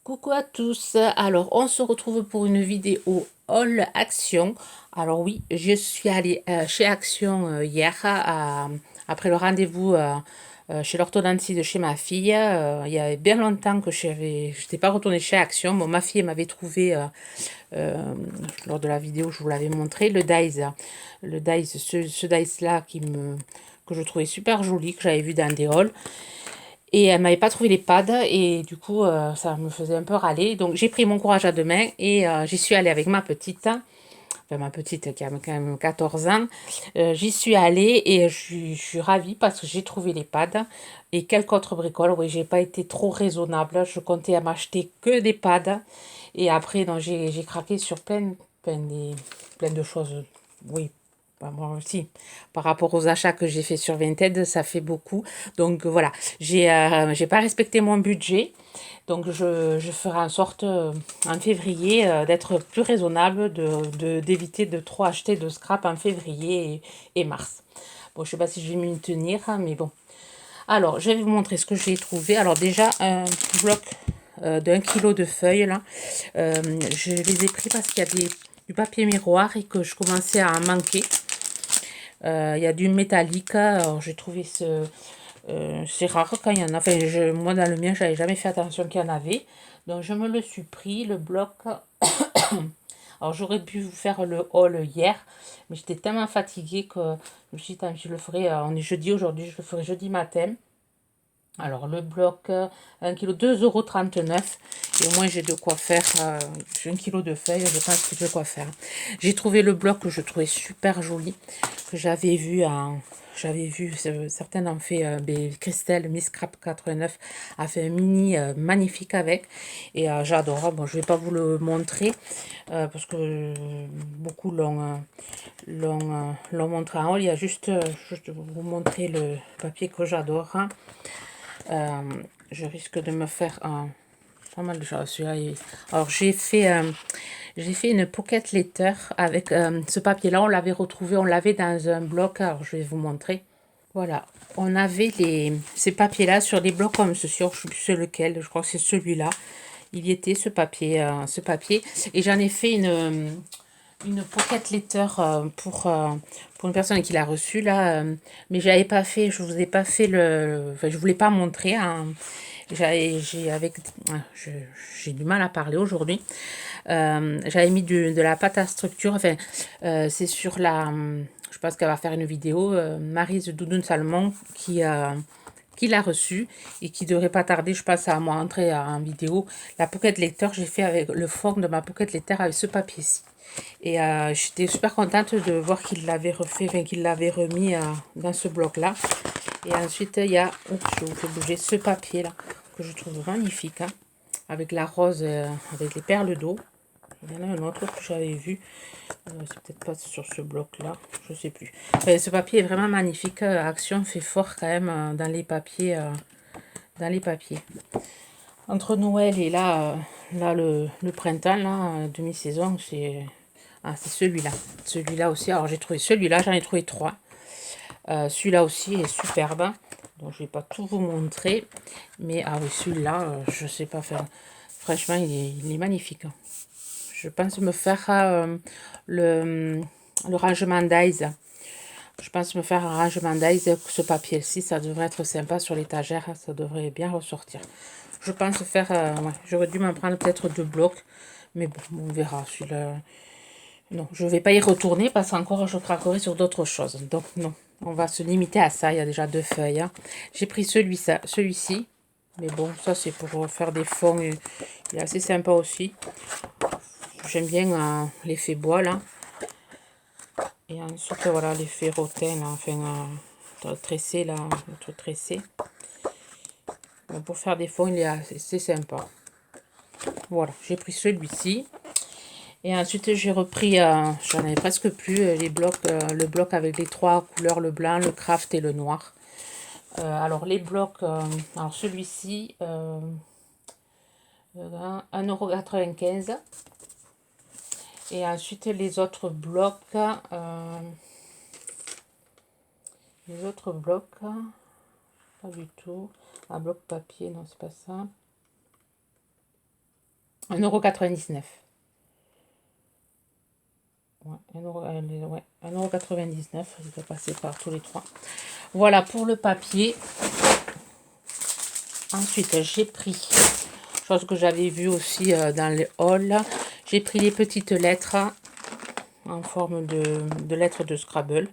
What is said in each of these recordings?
Coucou à tous, alors on se retrouve pour une vidéo haul Action. Alors oui, je suis allée chez Action hier après le rendez-vous chez l'orthodontiste de chez ma fille. Il y avait bien longtemps que je n'étais pas retournée chez Action. Bon, ma fille m'avait trouvé lors de la vidéo, je vous l'avais montré, le Dice, ce Dice là que je trouvais super joli, que j'avais vu dans des hauls. Et elle m'avait pas trouvé les pads et du coup ça me faisait un peu râler. Donc j'ai pris mon courage à deux mains et j'y suis allée avec ma petite qui a quand même 14 ans. J'y suis allée et je suis ravie parce que j'ai trouvé les pads et quelques autres bricoles. Oui, j'ai pas été trop raisonnable. Je comptais à m'acheter que des pads et après j'ai craqué sur plein de choses. Oui, moi aussi, par rapport aux achats que j'ai fait sur Vinted, ça fait beaucoup. Donc voilà, j'ai pas respecté mon budget. Donc je ferai en sorte en février d'être plus raisonnable, d'éviter de trop acheter de scrap en février et mars. Bon, je sais pas si je vais m'y tenir, hein, mais bon. Alors, je vais vous montrer ce que j'ai trouvé. Alors déjà, un bloc d'1 kilo de feuilles là. Je les ai pris parce qu'il y a du papier miroir et que je commençais à en manquer. Il y a du métallique. Alors, j'ai trouvé c'est rare quand il y en a. Enfin, moi, dans le mien, j'avais jamais fait attention qu'il y en avait. Donc, je me le suis pris, le bloc. Alors, j'aurais pu vous faire le haul hier, mais j'étais tellement fatiguée que je me suis dit, tant pis, je le ferai. On est jeudi aujourd'hui, je le ferai jeudi matin. Alors, le bloc, 1 kg, 2,39 €. Et au moins, j'ai de quoi faire. J'ai 1 kilo de feuilles, je pense que j'ai de quoi faire. J'ai trouvé le bloc que je trouvais super joli, que j'avais vu, certaines ont fait, Christelle, Miss Crap 89 a fait un mini magnifique avec. Et j'adore. Bon, je vais pas vous le montrer parce que beaucoup l'ont montré en haut. Il y a juste vous montrer le papier que j'adore. Euh, je risque de me faire pas mal de choses. Alors j'ai fait une pocket letter avec ce papier-là. On l'avait retrouvé, on l'avait dans un bloc. Alors je vais vous montrer. Voilà, on avait ces papiers-là sur des blocs comme ceci. Je ne sais plus lequel, je crois que c'est celui-là. Il y était ce papier. Et j'en ai fait une pocket letter pour une personne qui l'a reçue là. Mais j'avais pas fait, je vous ai pas fait enfin, je voulais pas montrer. Hein. J'ai du mal à parler aujourd'hui. J'avais mis de la pâte à structure. Enfin, c'est sur je pense qu'elle va faire une vidéo. Maryse Doudoune Salmon qui l'a reçu et qui devrait pas tarder, je pense, à montrer en vidéo. La pocket lecteur, j'ai fait avec le fond de ma pocket lecteur avec ce papier-ci. Et j'étais super contente de voir qu'il l'avait refait, enfin qu'il l'avait remis dans ce bloc-là. Et ensuite, il y a, oups, je vous fais bouger ce papier-là, que je trouve magnifique, hein, avec la rose, avec les perles d'eau. Il y en a un autre que j'avais vu, c'est peut-être pas sur ce bloc-là, je sais plus. Ce papier est vraiment magnifique. Action fait fort quand même dans les papiers. Entre Noël et là le printemps, là, demi-saison, c'est celui-là. Celui-là aussi. Alors j'ai trouvé celui-là, j'en ai trouvé trois. Celui-là aussi est superbe. Donc je vais pas tout vous montrer. Mais ah oui, celui-là, je sais pas faire. Franchement, il est magnifique. Je pense me faire le rangement d'Aise. Je pense me faire un rangement d'Aise. Ce papier-ci, ça devrait être sympa sur l'étagère. Ça devrait bien ressortir. Je pense faire... ouais, j'aurais dû m'en prendre peut-être 2 blocs. Mais bon, on verra. Celui-là... Non, je ne vais pas y retourner parce qu'encore je craquerai sur d'autres choses. Donc non, on va se limiter à ça. Il y a déjà 2 feuilles. Hein. J'ai pris celui-ci. Mais bon, ça c'est pour faire des fonds. Il est assez sympa aussi. J'aime bien l'effet bois là. Et ensuite, voilà, l'effet rotin là, enfin, tressé là, le truc tressé. Bon, pour faire des fonds, il est assez sympa. Voilà, j'ai pris celui-ci. Et ensuite, j'ai repris, j'en avais presque plus, les blocs, le bloc avec les 3 couleurs, le blanc, le craft et le noir. Alors, les blocs, alors celui-ci, 1,95 €. Et ensuite, les autres blocs, pas du tout. Un bloc papier, non, c'est pas ça. 1,99 €. Ouais, 1,99 €. Je vais passer par tous les trois. Voilà pour le papier. Ensuite, j'ai pris, chose que j'avais vue aussi dans les hauls, j'ai pris les petites lettres en forme de lettres de Scrabble.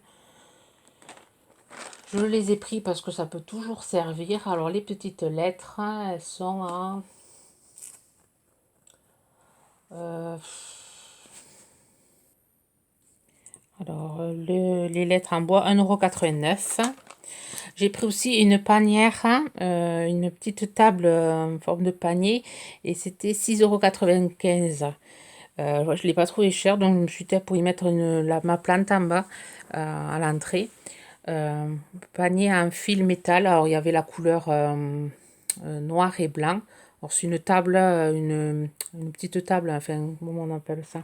Je les ai pris parce que ça peut toujours servir. Alors, les petites lettres, elles sont à... alors, les lettres en bois, 1,89 €. J'ai pris aussi une panière, une petite table en forme de panier, et c'était 6,95 €. Je ne l'ai pas trouvé cher, donc je me suis dit pour y mettre ma plante en bas à l'entrée. Panier en fil métal, alors il y avait la couleur noir et blanc. Alors c'est une table, une petite table, enfin comment on appelle ça?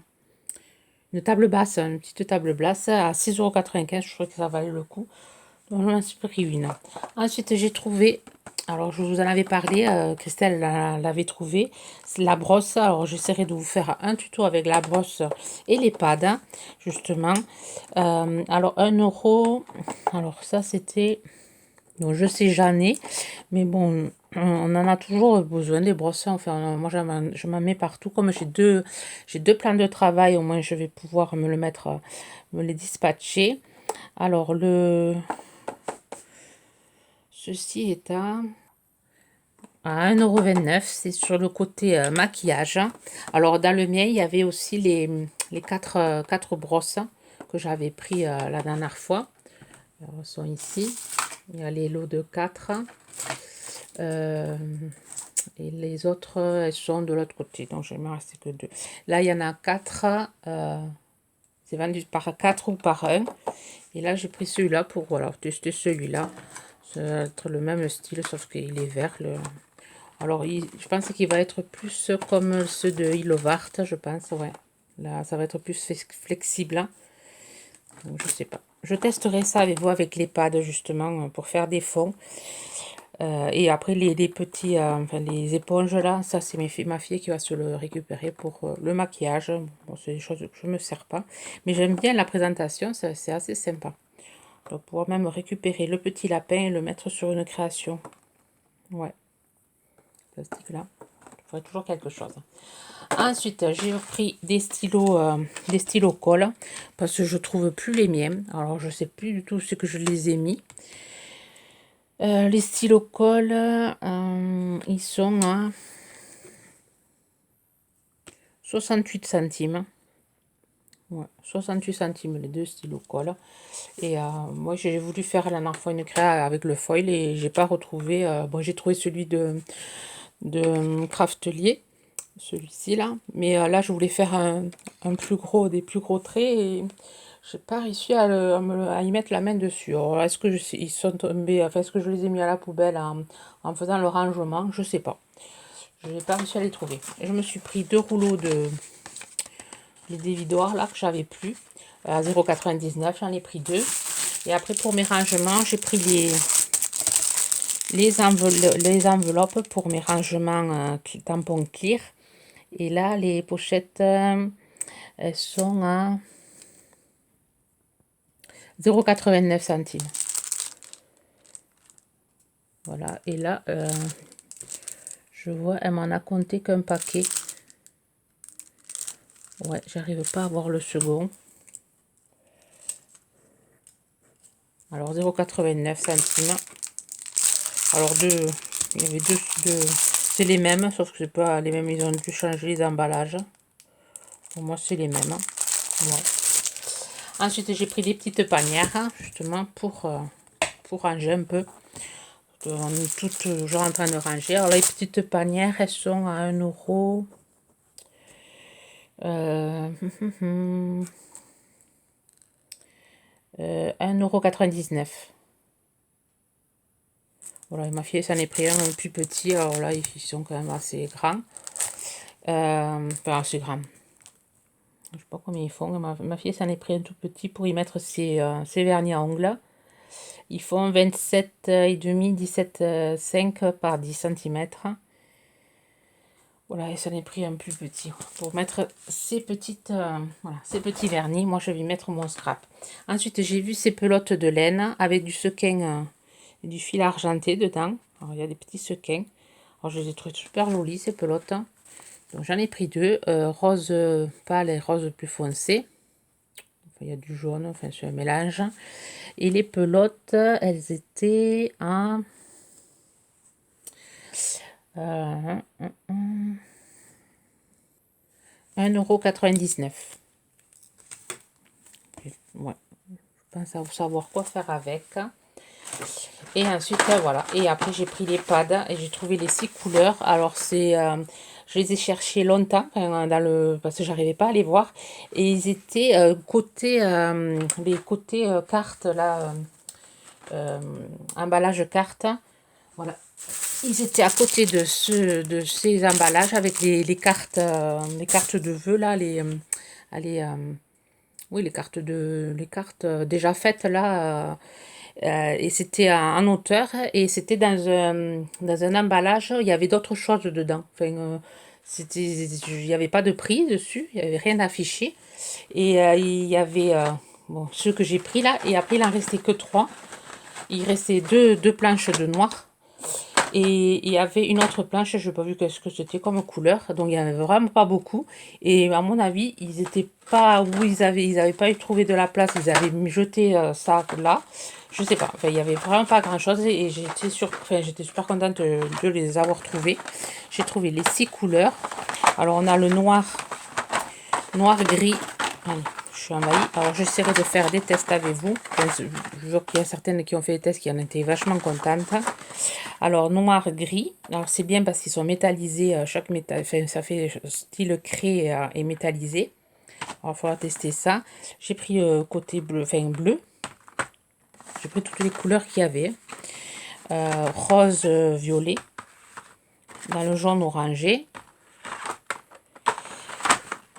Une table basse, une petite table basse à 6,95 €. Je trouvais que ça valait le coup. Donc j'en ai pris une. Ensuite j'ai trouvé, alors je vous en avais parlé, Christelle l'avait trouvé, c'est la brosse. Alors j'essaierai de vous faire un tuto avec la brosse et les pads, justement. Alors 1 €, alors ça c'était, donc je sais j'en ai, mais bon, on en a toujours besoin des brosses. Enfin moi je m'en mets partout, comme j'ai deux plans de travail, au moins je vais pouvoir me le mettre, me les dispatcher. Alors ceci est à 1,29 €, c'est sur le côté maquillage. Alors dans le mien, il y avait aussi les quatre brosses que j'avais pris la dernière fois. Alors, elles sont ici. Il y a les lots de 4. Et les autres, elles sont de l'autre côté. Donc, je ne me reste que 2. Là, il y en a 4. C'est vendu par 4 ou par 1. Et là, j'ai pris celui-là pour voilà, tester celui-là. Ça va être le même style, sauf qu'il est vert. Alors, je pense qu'il va être plus comme ceux de Ilovart, je pense, ouais. Là, ça va être plus flexible, hein. Donc, je sais pas. Je testerai ça avec vous, avec les pads, justement, pour faire des fonds. Et après, les petits, enfin, les éponges, là, ça, c'est ma fille qui va se le récupérer pour le maquillage. Bon, c'est des choses que je ne me sers pas. Mais j'aime bien la présentation, c'est assez sympa. On va pouvoir même récupérer le petit lapin et le mettre sur une création. Ouais. Plastique-là. Il faudrait toujours quelque chose. Ensuite, j'ai pris des stylos colle, parce que je trouve plus les miens. Alors, je sais plus du tout ce que je les ai mis. Les stylos colle, ils sont à 68 centimes. Ouais, 68 centimes les deux stylos colle. Et moi, j'ai voulu faire la dernière fois une créa avec le foil et j'ai pas retrouvé. Bon, j'ai trouvé celui de Craftelier, celui-ci là, mais là je voulais faire un plus gros, des plus gros traits, et j'ai pas réussi à y mettre la main dessus. Alors, est-ce que ils sont tombés, enfin est-ce que je les ai mis à la poubelle en faisant le rangement, je sais pas. Je n'ai pas réussi à les trouver. Et je me suis pris 2 rouleaux de les dévidoirs là que j'avais plus à 0,99 €. J'en ai pris 2. Et après pour mes rangements, j'ai pris les enveloppes pour mes rangements tampons clear. Et là, les pochettes, elles sont à 0,89 centimes. Voilà. Et là, je vois, elle m'en a compté qu'un paquet. Ouais, j'arrive pas à voir le second. Alors, 0,89 centimes. Alors, il y avait deux, c'est les mêmes, sauf que c'est pas les mêmes, ils ont dû changer les emballages. Pour moi, c'est les mêmes. Ouais. Ensuite, j'ai pris des petites panières, justement, pour ranger un peu. On est toutes toujours en train de ranger. Alors, les petites panières, elles sont à 1 €. 1,99 €. Voilà, et ma fille s'en est pris un plus petit. Alors là, ils sont quand même assez grands. Enfin, assez grands. Je sais pas combien ils font. Ma fille s'en est pris un tout petit pour y mettre ses vernis à ongles. Ils font 27,5, 17,5 par 10 cm. Voilà, et ça en est pris un plus petit. Pour mettre ces petites, voilà, ces petits vernis, moi je vais mettre mon scrap. Ensuite, j'ai vu ces pelotes de laine avec du sequin et du fil argenté dedans. Alors, il y a des petits sequins. Alors, je les ai trouvées super jolies, ces pelotes. Donc, j'en ai pris deux, rose pâle et rose plus foncé. Enfin, il y a du jaune, enfin, c'est un mélange. Et les pelotes, elles étaient à... 1,99 €. Ouais, je pense à vous savoir quoi faire avec. Et ensuite, voilà. Et après, j'ai pris les pads et j'ai trouvé les 6 couleurs. Alors, c'est... je les ai cherchés longtemps dans le, parce que j'arrivais pas à les voir. Et ils étaient côté... les côtés cartes, là... emballage carte. Voilà. Ils étaient à côté de ces emballages avec les cartes de vœux, là. Les, oui, les cartes déjà faites, là. Et c'était en hauteur et c'était dans un emballage, il y avait d'autres choses dedans. Enfin, il n'y avait pas de prix dessus, il n'y avait rien affiché. Et il y avait bon, ceux que j'ai pris là, et après il en restait que trois. Il restait deux planches de noir. Et il y avait une autre planche, je n'ai pas vu ce que c'était comme couleur, donc il n'y en avait vraiment pas beaucoup. Et à mon avis, ils n'étaient pas où ils avaient pas eu trouvé de la place, ils avaient jeté ça là. Je sais pas, enfin, il n'y avait vraiment pas grand chose et j'étais super contente de les avoir trouvés. J'ai trouvé les 6 couleurs. Alors on a le noir, gris. Allez, je suis envahie. Alors j'essaierai de faire des tests avec vous. Je vois qu'il y a certaines qui ont fait des tests qui en étaient vachement contentes. Alors noir, gris. Alors c'est bien parce qu'ils sont métallisés. Chaque métal, enfin, ça fait style craie et métallisé. Alors il faudra tester ça. J'ai pris côté bleu, enfin bleu. J'ai pris toutes les couleurs qu'il y avait. Rose, violet. Dans le jaune orangé.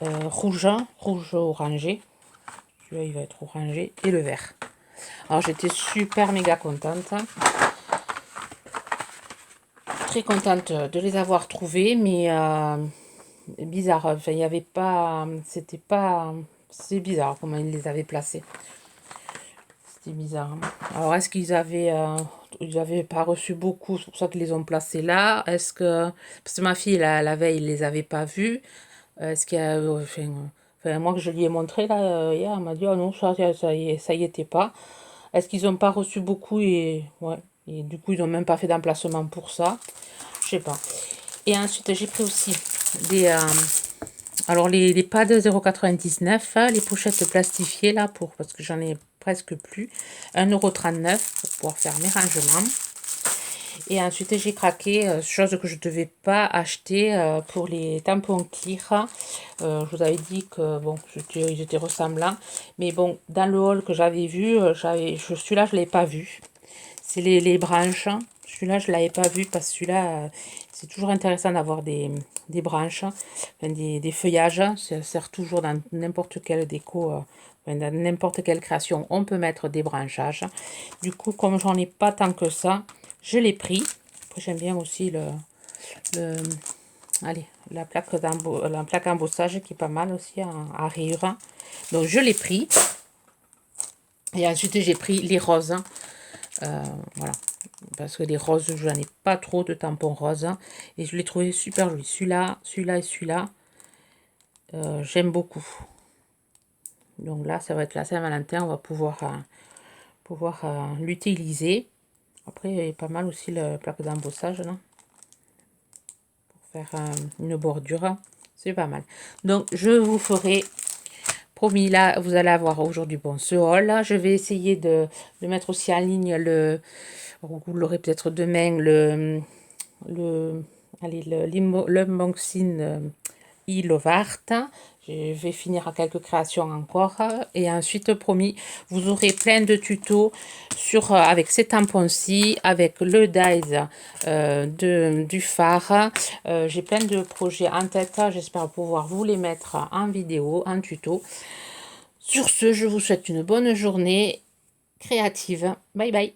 Rouge orangé. Celui-là, il va être orangé. Et le vert. Alors, j'étais super méga contente. Très contente de les avoir trouvés. Mais bizarre. Enfin, il n'y avait pas... C'était pas... C'est bizarre comment ils les avaient placés. C'était bizarre. Alors, est-ce qu'ils avaient... ils n'avaient pas reçu beaucoup, c'est pour ça qu'ils les ont placés là. Est-ce que... Parce que ma fille, la veille, il les avait pas vus. Est-ce qu'il y a... enfin, moi que je lui ai montré là, hier, elle m'a dit, oh non, ça y était pas. Est-ce qu'ils n'ont pas reçu beaucoup et... Ouais. Et du coup, ils n'ont même pas fait d'emplacement pour ça. Je sais pas. Et ensuite, j'ai pris aussi des... alors, les pads 0,99 €, les pochettes plastifiées là, parce que j'en ai presque plus. 1,39 € pour pouvoir faire mes rangements. Et ensuite, j'ai craqué, chose que je ne devais pas acheter pour les tampons Clear. Je vous avais dit que bon, ils étaient ressemblants. Mais bon, dans le haul que j'avais vu, celui-là, je ne l'avais pas vu. C'est les branches. Celui-là, je ne l'avais pas vu parce que celui-là, c'est toujours intéressant d'avoir des branches, enfin, des feuillages. Ça sert toujours dans n'importe quelle déco. Dans n'importe quelle création, on peut mettre des branchages. Du coup, comme j'en ai pas tant que ça, je l'ai pris. Après, j'aime bien aussi allez, la plaque embossage qui est pas mal aussi à rayures. Donc, je l'ai pris. Et ensuite, j'ai pris les roses. Voilà. Parce que les roses, je n'en ai pas trop de tampons roses. Et je l'ai trouvé super joli. Celui-là, celui-là et celui-là. J'aime beaucoup. Donc là, ça va être la Saint-Valentin. On va pouvoir l'utiliser. Après, il y a pas mal aussi la plaque d'embossage là. Pour faire une bordure. C'est pas mal. Donc, je vous ferai... Promis, là, vous allez avoir aujourd'hui bon, ce haul. Là, je vais essayer de mettre aussi en ligne vous l'aurez peut-être demain, l'unboxing Love Art. Je vais finir à quelques créations encore. Et ensuite, promis, vous aurez plein de tutos avec ces tampons-ci, avec le dies du phare. J'ai plein de projets en tête. J'espère pouvoir vous les mettre en vidéo, en tuto. Sur ce, je vous souhaite une bonne journée créative. Bye bye.